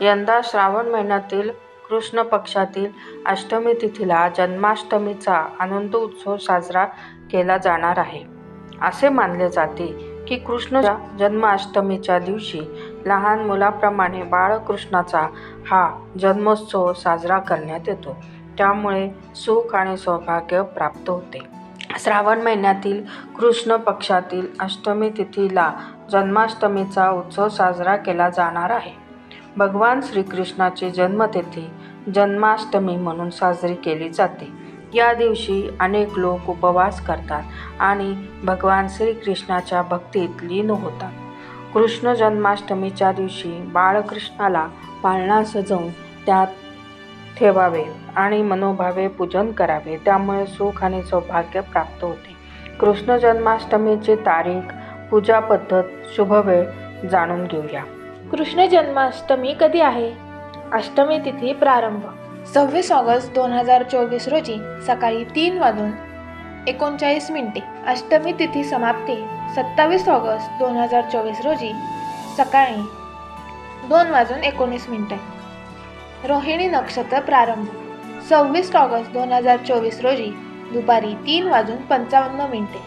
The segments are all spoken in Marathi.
यंदा श्रावण महिन्यातील कृष्ण पक्षातील अष्टमी तिथीला जन्माष्टमीचा आनंद उत्सव साजरा केला जाणार आहे. असे मानले जाते की कृष्ण जन्माष्टमीच्या दिवशी लहान मुलाप्रमाणे बाळकृष्णाचा हा जन्मोत्सव साजरा करण्यात येतो. त्यामुळे सुख आणि सौभाग्य प्राप्त होते. श्रावण महिन्यातील कृष्ण पक्षातील अष्टमी तिथीला जन्माष्टमीचा उत्सव साजरा केला जाणार आहे. भगवान श्रीकृष्णाची जन्मतिथी जन्माष्टमी म्हणून साजरी केली जाते. या दिवशी अनेक लोक उपवास करतात आणि भगवान श्रीकृष्णाच्या भक्तीत लीन होतात. कृष्ण जन्माष्टमीच्या दिवशी बाळकृष्णाला पाळणा सजवून त्यात ठेवावे आणि मनोभावे पूजन करावे. त्यामुळे सुख आणि सौभाग्य प्राप्त होते. कृष्ण जन्माष्टमीची तारीख, पूजा पद्धत, शुभवेळ जाणून घेऊया. कृष्ण जन्माष्टमी कधी आहे? अष्टमी तिथी प्रारंभ 26 ऑगस्ट 2024 रोजी सकाळी 3:39 अष्टमी तिथी समाप्ती 27 ऑगस्ट 2024 रोजी सकाळी 2:19 रोहिणी नक्षत्र प्रारंभ 26 ऑगस्ट 2024 रोजी दुपारी 3:55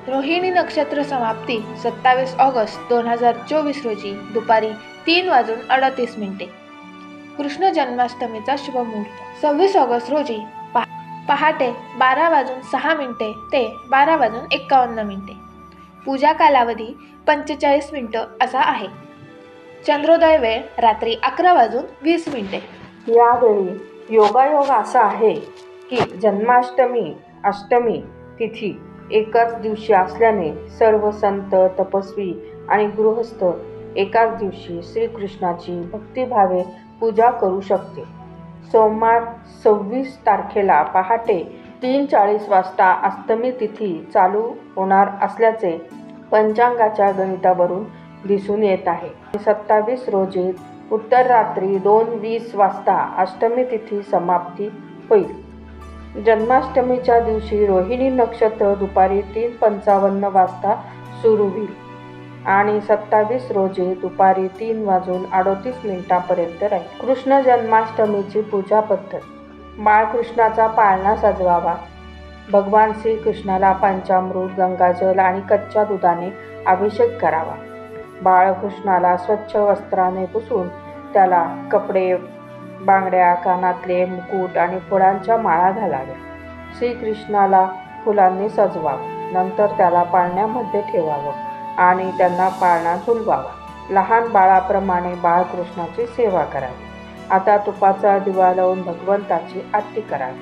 रोहिणी नक्षत्र समाप्ती 27 ऑगस्ट 2024 रोजी दुपारी 3:38 कृष्ण जन्माष्टमीचा शुभ मुहूर्त 26 ऑगस्ट रोजी पहाटे 12:06 ते 12:51 पूजा कालावधी 45 मिनिटं असा आहे. चंद्रोदय वेळ रात्री 11:20. यावेळी योगायोग असा आहे की जन्माष्टमी अष्टमी तिथी एकाच दिवशी असल्याने सर्व संत, तपस्वी आणि गृहस्थ एकाच दिवशी श्रीकृष्णाची भक्तिभावे पूजा करू शकते. सोमवार 26 तारखेला पहाटे 3:40 वाजता अष्टमी तिथी चालू होणार असल्याचे पंचांगाच्या गणितावरून दिसून येत आहे. 27 रोजी उत्तर रात्री 2:20 वाजता अष्टमी तिथी समाप्ती होईल. जन्माष्टमीच्या दिवशी रोहिणी नक्षत्र दुपारी 3:55 वाजता सुरू होईल आणि 27 रोजी दुपारी 3:38 पर्यंत राहील. कृष्ण जन्माष्टमीची पूजा पद्धत. बाळकृष्णाचा पाळणा सजवावा. भगवान श्रीकृष्णाला पंचामृत, गंगाजल आणि कच्च्या दुधाने अभिषेक करावा. बाळकृष्णाला स्वच्छ वस्त्राने पुसून त्याला कपडे, बांगड्या, कानातले, मुकुट आणि फुलांच्या माळा घालाव्या. श्रीकृष्णाला फुलांनी सजवावं. नंतर त्याला पाळण्यामध्ये ठेवावं आणि त्यांना पाळणा झुलवावा. लहान बाळाप्रमाणे बाळकृष्णाची सेवा करावी. आता तुपाचा दिवा लावून भगवंताची आरती करावी.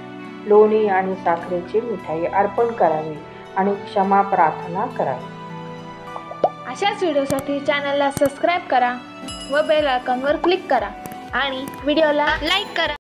लोणी आणि साखरेची मिठाई अर्पण करावी आणि क्षमा प्रार्थना करावी. अशाच व्हिडिओसाठी चॅनलला सबस्क्राईब करा व बेल आयकॉनवर क्लिक करा आणि व्हिडिओला लाईक करा.